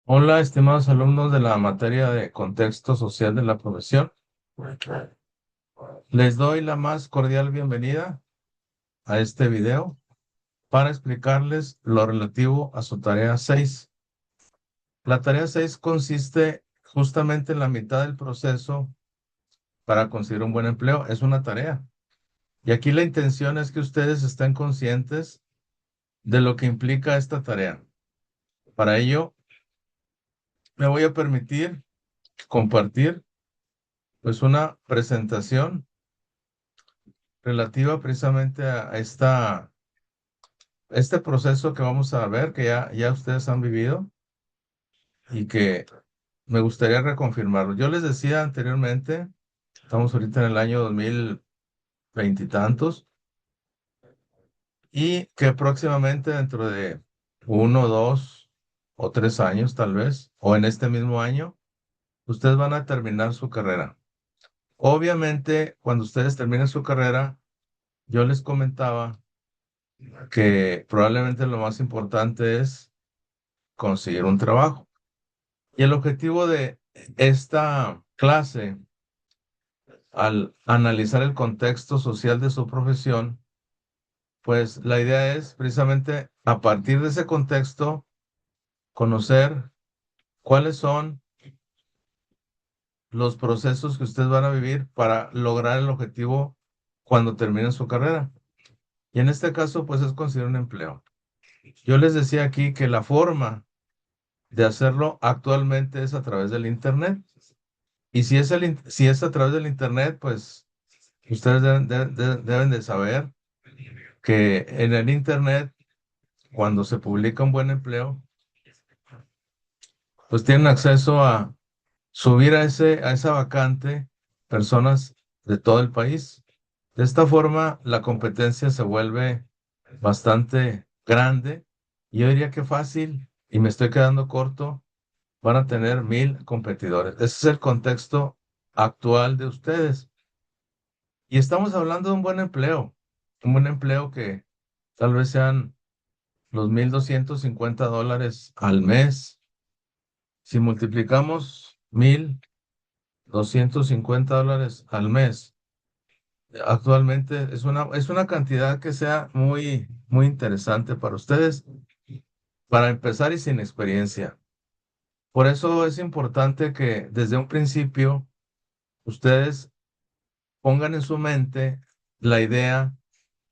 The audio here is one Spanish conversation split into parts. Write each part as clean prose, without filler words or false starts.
Hola, estimados alumnos de la materia de contexto social de la profesión. Les doy la más cordial bienvenida a este video para explicarles lo relativo a su tarea 6. La tarea 6 consiste justamente en la mitad del proceso para conseguir un buen empleo. Es una tarea. Y aquí la intención es que ustedes estén conscientes de lo que implica esta tarea. Para ello, me voy a permitir compartir pues una presentación relativa precisamente a este proceso que vamos a ver, que ya ustedes han vivido y que me gustaría reconfirmarlo. Yo les decía anteriormente, estamos ahorita en el año 2020 y tantos, y que próximamente dentro de 1, 2 o 3 años tal vez, o en este mismo año, ustedes van a terminar su carrera. Obviamente, cuando ustedes terminen su carrera, yo les comentaba que probablemente lo más importante es conseguir un trabajo. Y el objetivo de esta clase, al analizar el contexto social de su profesión, pues la idea es precisamente a partir de ese contexto conocer cuáles son los procesos que ustedes van a vivir para lograr el objetivo cuando terminen su carrera. Y en este caso, pues es conseguir un empleo. Yo les decía aquí que la forma de hacerlo actualmente es a través del Internet. Y si es a través del Internet, pues ustedes deben de saber que en el Internet, cuando se publica un buen empleo, pues tienen acceso a subir a esa vacante personas de todo el país. De esta forma, la competencia se vuelve bastante grande. Y yo diría que fácil, y me estoy quedando corto, van a tener 1,000 competidores. Ese es el contexto actual de ustedes. Y estamos hablando de un buen empleo que tal vez sean los $1,250 al mes. Si multiplicamos $1,250 al mes, actualmente es una cantidad que sea muy, muy interesante para ustedes, para empezar y sin experiencia. Por eso es importante que desde un principio ustedes pongan en su mente la idea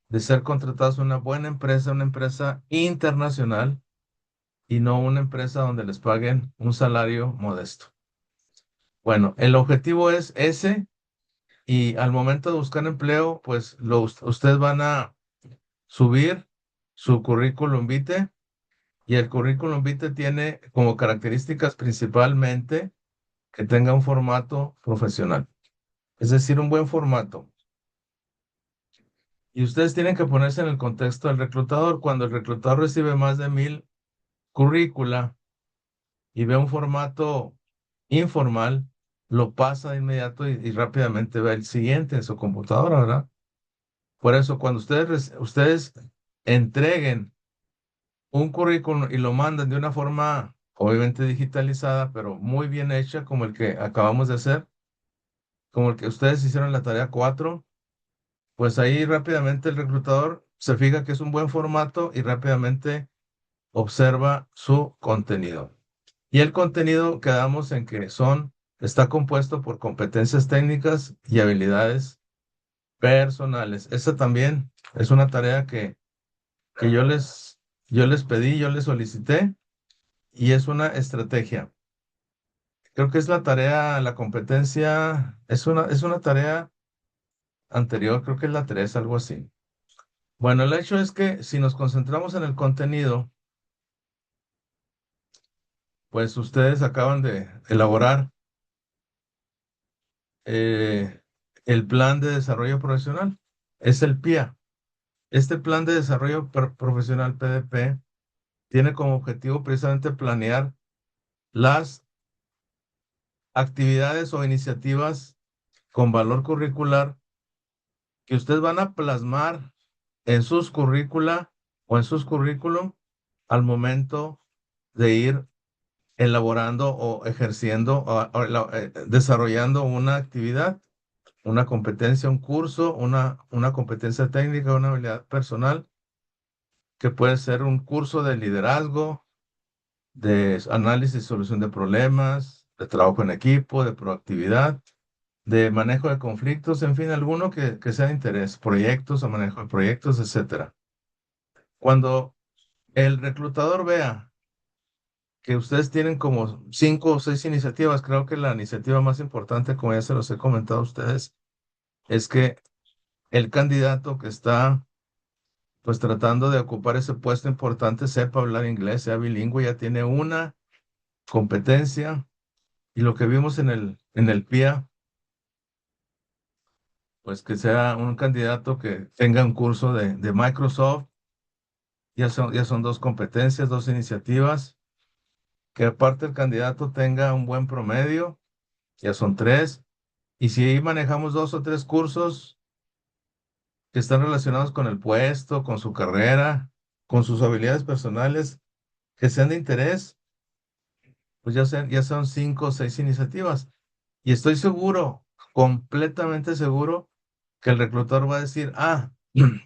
de ser contratados en una empresa internacional y no una empresa donde les paguen un salario modesto. Bueno, el objetivo es ese y al momento de buscar empleo, pues ustedes van a subir su currículum vitae y el currículum vitae tiene como características principalmente que tenga un formato profesional, es decir, un buen formato. Y ustedes tienen que ponerse en el contexto del reclutador. Cuando el reclutador recibe más de 1,000 currícula y ve un formato informal, lo pasa de inmediato y rápidamente ve el siguiente en su computadora, ¿verdad? Por eso, cuando ustedes entreguen un currículum y lo mandan de una forma, obviamente digitalizada, pero muy bien hecha, como el que acabamos de hacer, como el que ustedes hicieron en la tarea 4, pues ahí rápidamente el reclutador se fija que es un buen formato y rápidamente observa su contenido. Y el contenido quedamos en que está compuesto por competencias técnicas y habilidades personales. Esa también es una tarea que yo les pedí, yo les solicité y es una estrategia. Creo que es la tarea, la competencia, es una tarea anterior, creo que es la 3, algo así. Bueno, el hecho es que si nos concentramos en el contenido, pues ustedes acaban de elaborar eh, el Plan de Desarrollo Profesional. Es el PIA. Este Plan de Desarrollo Profesional PDP tiene como objetivo precisamente planear las actividades o iniciativas con valor curricular que ustedes van a plasmar en sus currícula o en sus currículum al momento de ir elaborando o ejerciendo o desarrollando una actividad, una competencia, un curso, una competencia técnica, una habilidad personal, que puede ser un curso de liderazgo, de análisis y solución de problemas, de trabajo en equipo, de proactividad, de manejo de conflictos, en fin, alguno que sea de interés, proyectos o manejo de proyectos, etcétera. Cuando el reclutador vea que ustedes tienen como 5 o 6 iniciativas, creo que la iniciativa más importante, como ya se los he comentado a ustedes, es que el candidato que está pues tratando de ocupar ese puesto importante sepa hablar inglés, sea bilingüe, ya tiene una competencia. Y lo que vimos en el PIA, pues que sea un candidato que tenga un curso de Microsoft, ya son 2 competencias, 2 iniciativas, que aparte el candidato tenga un buen promedio, ya son 3. Y si ahí manejamos 2 o 3 cursos que están relacionados con el puesto, con su carrera, con sus habilidades personales, que sean de interés, pues ya son 5 o 6 iniciativas. Y estoy seguro, completamente seguro, que el reclutador va a decir,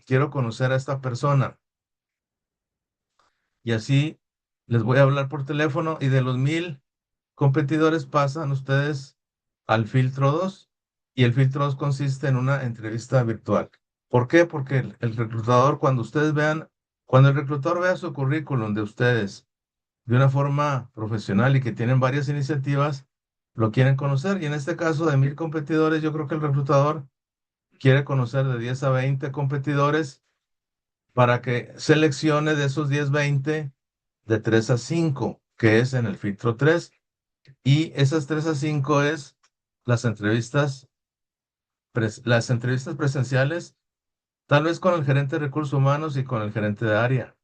quiero conocer a esta persona. Y así les voy a hablar por teléfono y de los 1,000 competidores pasan ustedes al filtro 2 y el filtro 2 consiste en una entrevista virtual. ¿Por qué? Porque el reclutador, cuando el reclutador vea su currículum de ustedes de una forma profesional y que tienen varias iniciativas, lo quieren conocer. Y en este caso de 1,000 competidores, yo creo que el reclutador quiere conocer de 10 a 20 competidores para que seleccione de esos 10, 20 de 3 a 5, que es en el filtro 3. Y esas 3 a 5 es las entrevistas, las entrevistas presenciales, tal vez con el gerente de recursos humanos y con el gerente de área.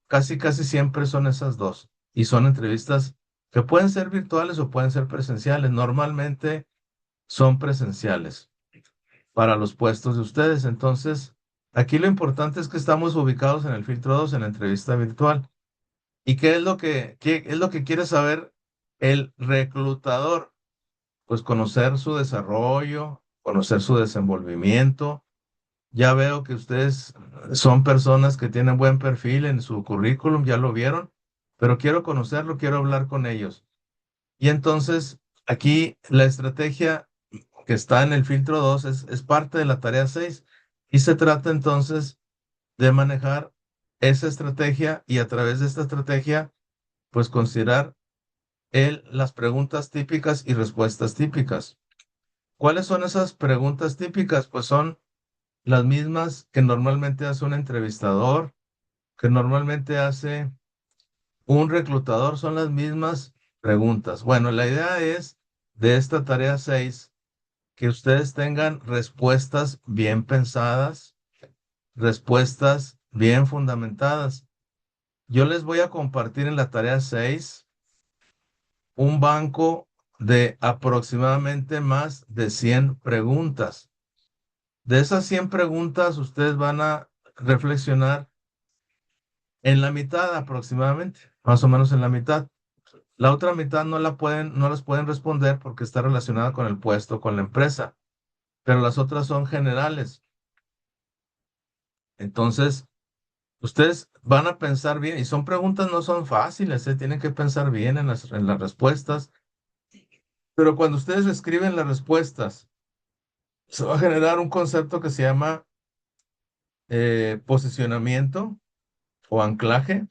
Casi, casi siempre son esas dos. Y son entrevistas que pueden ser virtuales o pueden ser presenciales. Normalmente son presenciales para los puestos de ustedes. Entonces, aquí lo importante es que estamos ubicados en el filtro 2 en la entrevista virtual. ¿Y qué es lo que quiere saber el reclutador? Pues conocer su desarrollo, conocer su desenvolvimiento. Ya veo que ustedes son personas que tienen buen perfil en su currículum, ya lo vieron, pero quiero conocerlo, quiero hablar con ellos. Y entonces, aquí la estrategia que está en el filtro 2 es parte de la tarea 6 y se trata entonces de manejar esa estrategia y a través de esta estrategia, pues considerar las preguntas típicas y respuestas típicas. ¿Cuáles son esas preguntas típicas? Pues son las mismas que normalmente hace un entrevistador, que normalmente hace un reclutador, son las mismas preguntas. Bueno, la idea es de esta tarea 6 que ustedes tengan respuestas bien pensadas, respuestas bien fundamentadas. Yo les voy a compartir en la tarea 6 un banco de aproximadamente más de 100 preguntas. De esas 100 preguntas, ustedes van a reflexionar en la mitad aproximadamente, más o menos en la mitad. La otra mitad no las pueden responder porque está relacionada con el puesto, con la empresa, pero las otras son generales. Entonces, ustedes van a pensar bien, y son preguntas, no son fáciles, tienen que pensar bien en las respuestas, pero cuando ustedes escriben las respuestas, se va a generar un concepto que se llama posicionamiento o anclaje,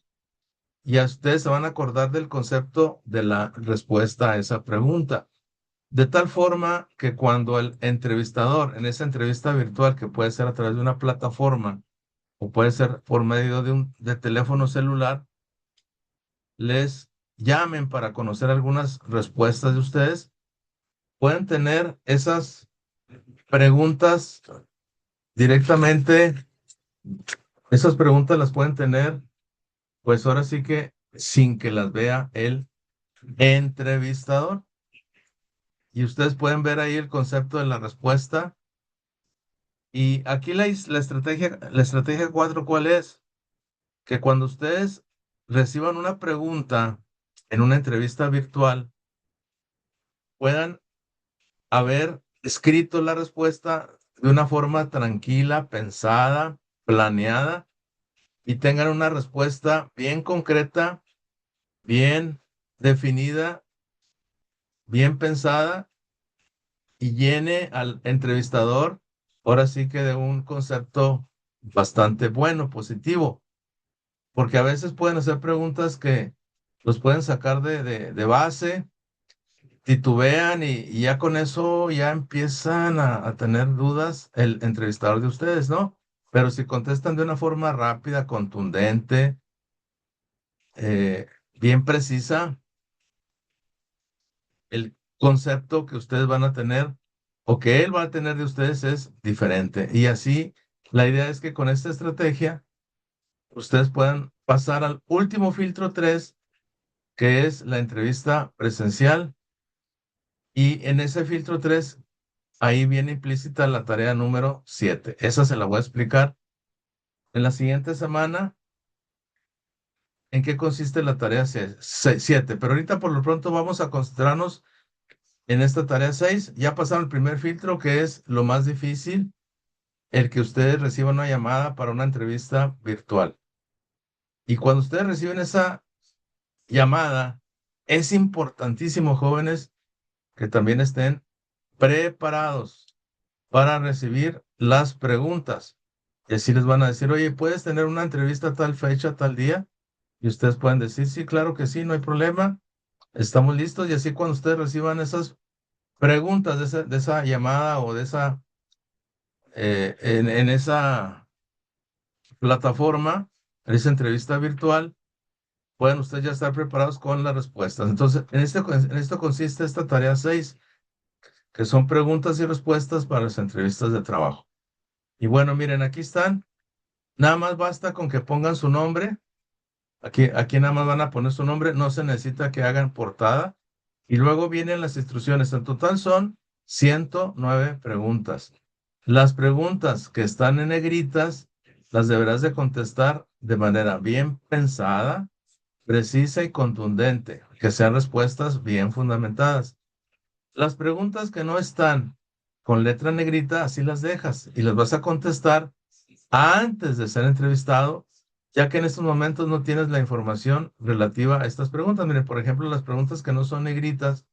y a ustedes se van a acordar del concepto de la respuesta a esa pregunta. De tal forma que cuando el entrevistador, en esa entrevista virtual, que puede ser a través de una plataforma o puede ser por medio de teléfono celular, les llamen para conocer algunas respuestas de ustedes, pueden tener esas preguntas directamente, esas preguntas las pueden tener, pues ahora sí que sin que las vea el entrevistador. Y ustedes pueden ver ahí el concepto de la respuesta. Y aquí la estrategia 4, ¿cuál es? Que cuando ustedes reciban una pregunta en una entrevista virtual puedan haber escrito la respuesta de una forma tranquila, pensada, planeada y tengan una respuesta bien concreta, bien definida, bien pensada y llene al entrevistador, ahora sí que de un concepto bastante bueno, positivo, porque a veces pueden hacer preguntas que los pueden sacar de base, titubean y ya con eso ya empiezan a tener dudas el entrevistador de ustedes, ¿no? Pero si contestan de una forma rápida, contundente, bien precisa, el concepto que ustedes van a tener o que él va a tener de ustedes es diferente. Y así, la idea es que con esta estrategia, ustedes puedan pasar al último filtro 3, que es la entrevista presencial. Y en ese filtro 3 ahí viene implícita la tarea número 7. Esa se la voy a explicar en la siguiente semana en qué consiste la tarea 7. Pero ahorita por lo pronto vamos a concentrarnos en esta tarea 6. Ya pasaron el primer filtro, que es lo más difícil, el que ustedes reciban una llamada para una entrevista virtual. Y cuando ustedes reciben esa llamada, es importantísimo, jóvenes, que también estén preparados para recibir las preguntas. Y así les van a decir, oye, ¿puedes tener una entrevista a tal fecha, tal día? Y ustedes pueden decir, sí, claro que sí, no hay problema, estamos listos. Y así cuando ustedes reciban esas preguntas de esa llamada o de esa, en esa plataforma, en esa entrevista virtual, pueden ustedes ya estar preparados con las respuestas. Entonces, en esto consiste esta tarea 6, que son preguntas y respuestas para las entrevistas de trabajo. Y bueno, miren, aquí están. Nada más basta con que pongan su nombre. Aquí nada más van a poner su nombre. No se necesita que hagan portada. Y luego vienen las instrucciones. En total son 109 preguntas. Las preguntas que están en negritas las deberás de contestar de manera bien pensada, precisa y contundente, que sean respuestas bien fundamentadas. Las preguntas que no están con letra negrita, así las dejas y las vas a contestar antes de ser entrevistado, ya que en estos momentos no tienes la información relativa a estas preguntas. Mire, por ejemplo, las preguntas que no son negritas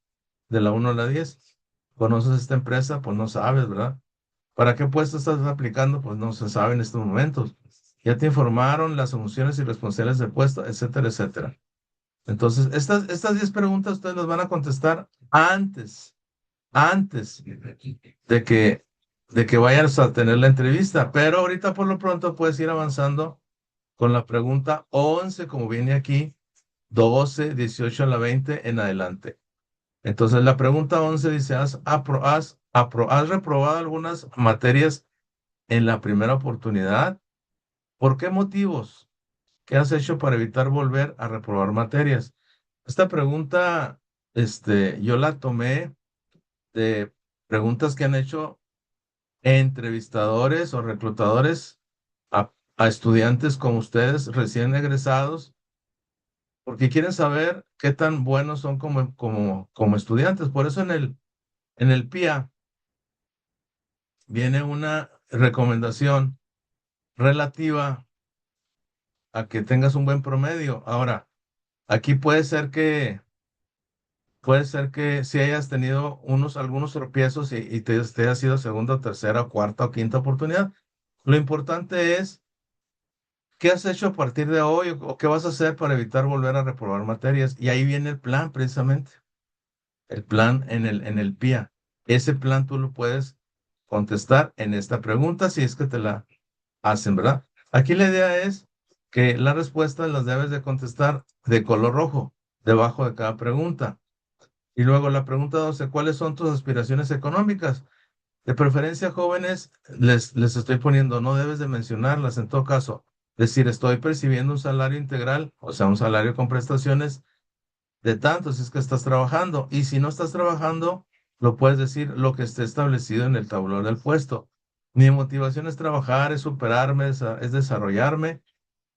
de la 1 a la 10. ¿Conoces esta empresa? Pues no sabes, ¿verdad? ¿Para qué puesto estás aplicando? Pues no se sabe en estos momentos. Ya te informaron las funciones y responsabilidades del puesto, etcétera, etcétera. Entonces, estas 10 preguntas ustedes las van a contestar antes de que vayas a tener la entrevista. Pero ahorita por lo pronto puedes ir avanzando con la pregunta 11, como viene aquí, 12, 18 a la 20 en adelante. Entonces la pregunta 11 dice, ¿has reprobado algunas materias en la primera oportunidad? ¿Por qué motivos? ¿Qué has hecho para evitar volver a reprobar materias? Esta pregunta, yo la tomé de preguntas que han hecho entrevistadores o reclutadores a estudiantes como ustedes, recién egresados, porque quieren saber qué tan buenos son como estudiantes. Por eso en el PIA viene una recomendación relativa a que tengas un buen promedio. Ahora, aquí puede ser que si hayas tenido algunos tropiezos y te haya sido segunda, tercera, cuarta o quinta oportunidad. Lo importante es qué has hecho a partir de hoy o qué vas a hacer para evitar volver a reprobar materias. Y ahí viene el plan, precisamente. El plan en el PIA. Ese plan tú lo puedes contestar en esta pregunta si es que te la hacen, ¿verdad? Aquí la idea es que las respuestas las debes de contestar de color rojo, debajo de cada pregunta. Y luego la pregunta 12, ¿cuáles son tus aspiraciones económicas? De preferencia, jóvenes, les estoy poniendo, no debes de mencionarlas en todo caso. Decir, estoy percibiendo un salario integral, o sea, un salario con prestaciones de tanto si es que estás trabajando. Y si no estás trabajando, lo puedes decir lo que esté establecido en el tablero del puesto. Mi motivación es trabajar, es superarme, es desarrollarme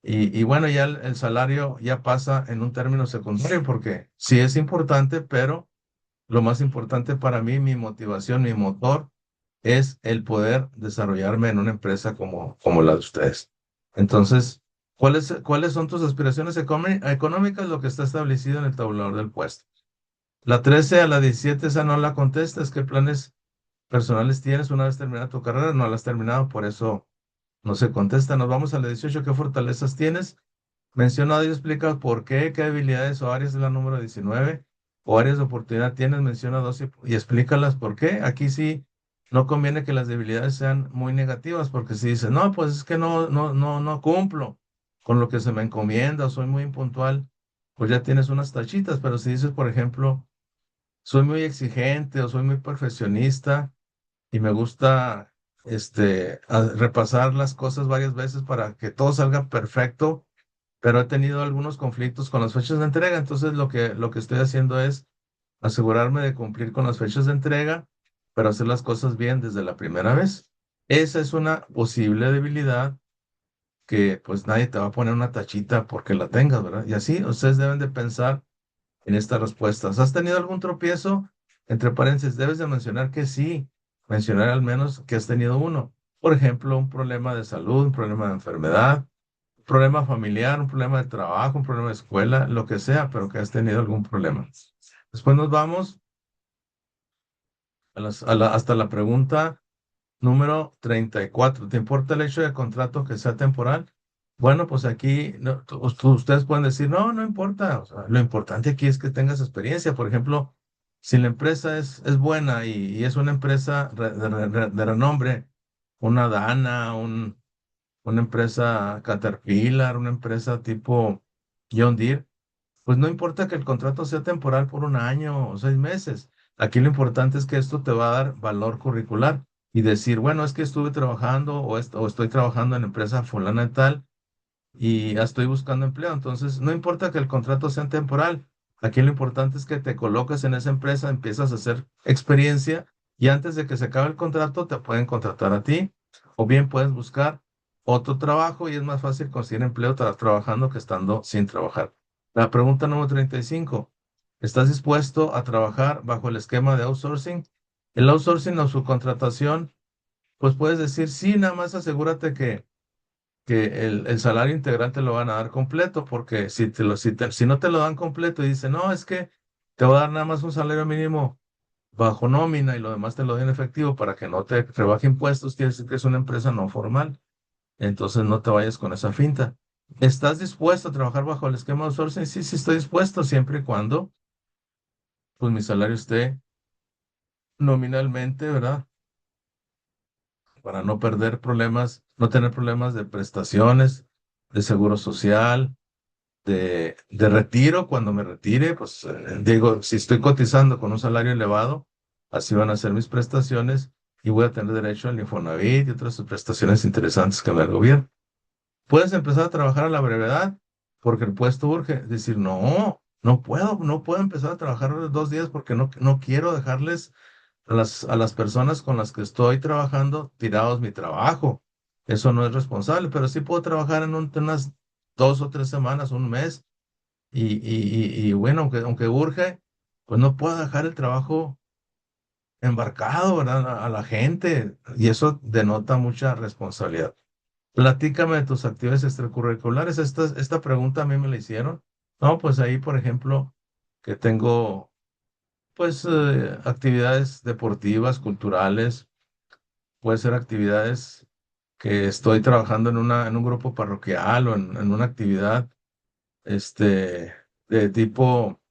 Y bueno, ya el salario ya pasa en un término secundario porque sí es importante, pero lo más importante para mí, mi motivación, mi motor, es el poder desarrollarme en una empresa como la de ustedes. Entonces, ¿cuáles son tus aspiraciones económicas? Lo que está establecido en el tabulador del puesto. La 13 a la 17, esa no la contestas. ¿Qué planes personales tienes una vez terminada tu carrera? No la has terminado, por eso no se contesta. Nos vamos a la 18. ¿Qué fortalezas tienes? Mencionado y explica por qué, qué habilidades o áreas es la número 19 o áreas de oportunidad tienes, menciona dos y explícalas por qué. Aquí sí no conviene que las debilidades sean muy negativas, porque si dices, no, pues es que no cumplo con lo que se me encomienda o soy muy impuntual, pues ya tienes unas tachitas, pero si dices, por ejemplo, soy muy exigente o soy muy perfeccionista y me gusta repasar las cosas varias veces para que todo salga perfecto, pero he tenido algunos conflictos con las fechas de entrega, entonces lo que estoy haciendo es asegurarme de cumplir con las fechas de entrega, pero hacer las cosas bien desde la primera vez. Esa es una posible debilidad que pues nadie te va a poner una tachita porque la tengas, ¿verdad? Y así ustedes deben de pensar en estas respuestas. ¿Has tenido algún tropiezo? Entre paréntesis, debes de mencionar que sí, mencionar al menos que has tenido uno. Por ejemplo, un problema de salud, un problema de enfermedad, un problema familiar, un problema de trabajo, un problema de escuela, lo que sea, pero que has tenido algún problema. Después nos vamos hasta la pregunta número 34. ¿Te importa el hecho de contrato que sea temporal? Bueno, pues aquí ustedes pueden decir, no, no importa. O sea, lo importante aquí es que tengas experiencia. Por ejemplo, si la empresa es buena y es una empresa de renombre, una Dana, una empresa Caterpillar, una empresa tipo John Deere, pues no importa que el contrato sea temporal por un año o 6 meses. Aquí lo importante es que esto te va a dar valor curricular y decir, bueno, es que estuve trabajando o estoy trabajando en empresa fulana de tal y ya estoy buscando empleo. Entonces, no importa que el contrato sea temporal. Aquí lo importante es que te coloques en esa empresa, empiezas a hacer experiencia y antes de que se acabe el contrato te pueden contratar a ti o bien puedes buscar otro trabajo y es más fácil conseguir empleo trabajando que estando sin trabajar. La pregunta número 35. ¿Estás dispuesto a trabajar bajo el esquema de outsourcing? El outsourcing o subcontratación, pues puedes decir sí, nada más asegúrate que el salario integral te lo van a dar completo, porque si no te lo dan completo y dicen, no, es que te voy a dar nada más un salario mínimo bajo nómina y lo demás te lo den en efectivo para que no te rebaje impuestos, quiere decir que es una empresa no formal. Entonces no te vayas con esa finta. ¿Estás dispuesto a trabajar bajo el esquema de outsourcing? Sí, sí estoy dispuesto, siempre y cuando pues mi salario esté nominalmente, ¿verdad? Para no perder problemas, no tener problemas de prestaciones, de seguro social, de retiro, cuando me retire, pues digo, si estoy cotizando con un salario elevado, así van a ser mis prestaciones y voy a tener derecho al Infonavit y otras prestaciones interesantes que me da el gobierno. Puedes empezar a trabajar a la brevedad porque el puesto urge. Decir, no, no puedo empezar a trabajar 2 días porque no quiero dejarles a las personas con las que estoy trabajando tirados mi trabajo. Eso no es responsable, pero sí puedo trabajar en unas 2 o 3 semanas, un mes y bueno, aunque urge, pues no puedo dejar el trabajo embarcado, ¿verdad? A la gente y eso denota mucha responsabilidad. Platícame de tus actividades extracurriculares. Esta pregunta a mí me la hicieron. No, pues ahí, por ejemplo, que tengo pues actividades deportivas, culturales, puede ser actividades que estoy trabajando en un grupo parroquial o en una actividad de tipo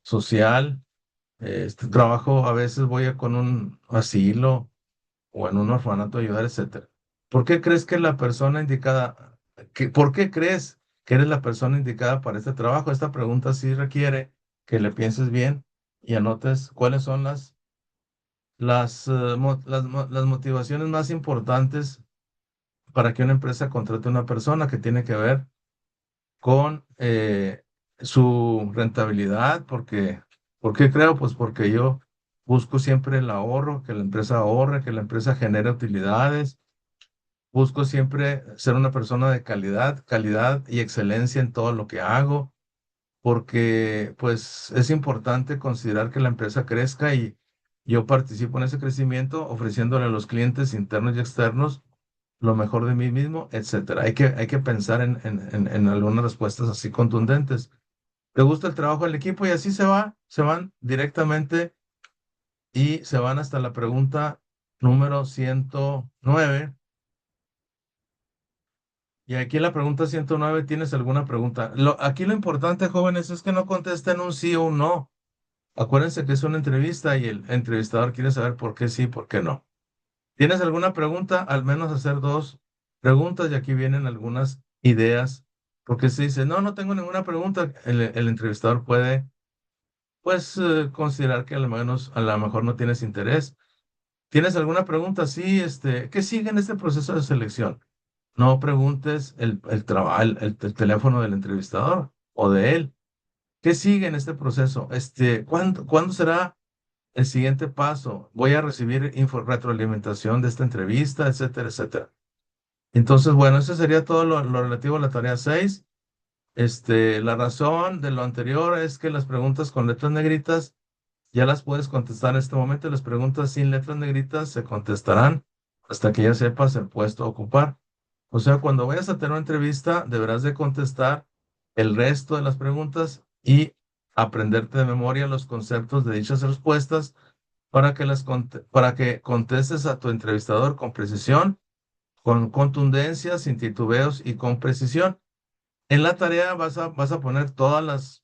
social. Trabajo, a veces con un asilo o en un orfanato a ayudar, etcétera. ¿Por qué crees que la persona indicada, por qué crees que eres la persona indicada para este trabajo? Esta pregunta sí requiere que le pienses bien y anotes cuáles son las motivaciones más importantes para que una empresa contrate a una persona que tiene que ver con su rentabilidad, ¿por qué creo? Pues porque yo busco siempre el ahorro, que la empresa ahorre, que la empresa genere utilidades, Busco siempre ser una persona de calidad, calidad y excelencia en todo lo que hago, porque pues es importante considerar que la empresa crezca y yo participo en ese crecimiento ofreciéndole a los clientes internos y externos lo mejor de mí mismo, etcétera. Hay que pensar en algunas respuestas así contundentes. ¿Te gusta el trabajo del equipo? Y así se van directamente y se van hasta la pregunta número 109. Y aquí en la pregunta 109 tienes alguna pregunta. Aquí lo importante, jóvenes, es que no contesten un sí o un no. Acuérdense que es una entrevista y el entrevistador quiere saber por qué sí, por qué no. ¿Tienes alguna pregunta? Al menos hacer dos preguntas y aquí vienen algunas ideas. Porque si dice, no, no tengo ninguna pregunta, el entrevistador puede, pues, considerar que a lo mejor no tienes interés. ¿Tienes alguna pregunta? Sí, ¿qué sigue en este proceso de selección? No preguntes el teléfono del entrevistador o de él. ¿Qué sigue en este proceso? ¿Cuándo será el siguiente paso? Voy a recibir retroalimentación de esta entrevista, etcétera, etcétera. Entonces, bueno, eso sería todo lo relativo a la tarea 6. La razón de lo anterior es que las preguntas con letras negritas ya las puedes contestar en este momento. Las preguntas sin letras negritas se contestarán hasta que ya sepas el puesto a ocupar. O sea, cuando vayas a tener una entrevista, deberás de contestar el resto de las preguntas y aprenderte de memoria los conceptos de dichas respuestas para que contestes a tu entrevistador con precisión, con contundencia, sin titubeos y con precisión. En la tarea vas a poner todas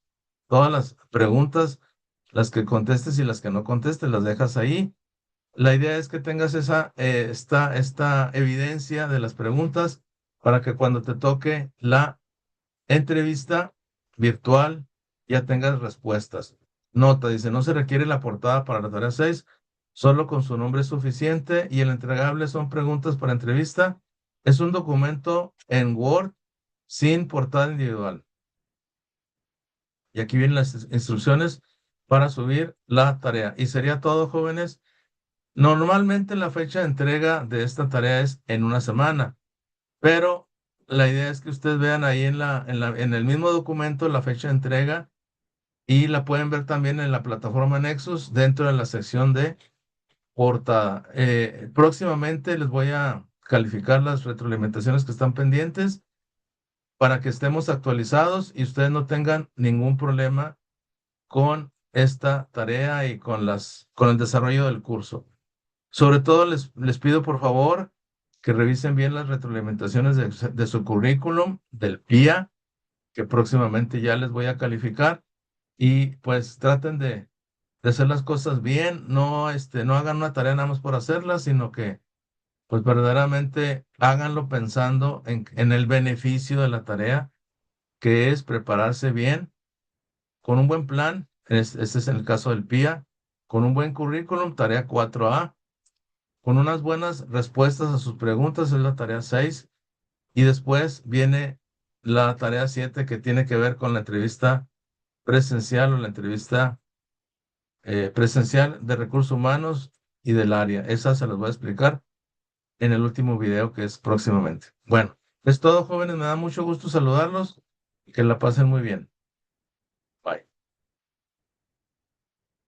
las preguntas, las que contestes y las que no contestes, las dejas ahí. La idea es que tengas esta evidencia de las preguntas para que cuando te toque la entrevista virtual ya tengas respuestas. Nota, dice, no se requiere la portada para la tarea 6, solo con su nombre es suficiente y el entregable son preguntas para entrevista. Es un documento en Word sin portada individual. Y aquí vienen las instrucciones para subir la tarea. Y sería todo, jóvenes. Normalmente la fecha de entrega de esta tarea es en una semana, pero la idea es que ustedes vean ahí en el mismo documento la fecha de entrega y la pueden ver también en la plataforma Nexus dentro de la sección de portada. Próximamente les voy a calificar las retroalimentaciones que están pendientes para que estemos actualizados y ustedes no tengan ningún problema con esta tarea y con el desarrollo del curso. Sobre todo les pido por favor que revisen bien las retroalimentaciones de su currículum, del PIA, que próximamente ya les voy a calificar, y pues traten de hacer las cosas bien, no hagan una tarea nada más por hacerla, sino que pues verdaderamente háganlo pensando en el beneficio de la tarea, que es prepararse bien con un buen plan. Este es el caso del PIA, con un buen currículum, tarea 4A, con unas buenas respuestas a sus preguntas, es la tarea 6. Y después viene la tarea 7 que tiene que ver con la entrevista presencial o la entrevista presencial de recursos humanos y del área. Esa se las voy a explicar en el último video que es próximamente. Bueno, es todo, jóvenes. Me da mucho gusto saludarlos y que la pasen muy bien.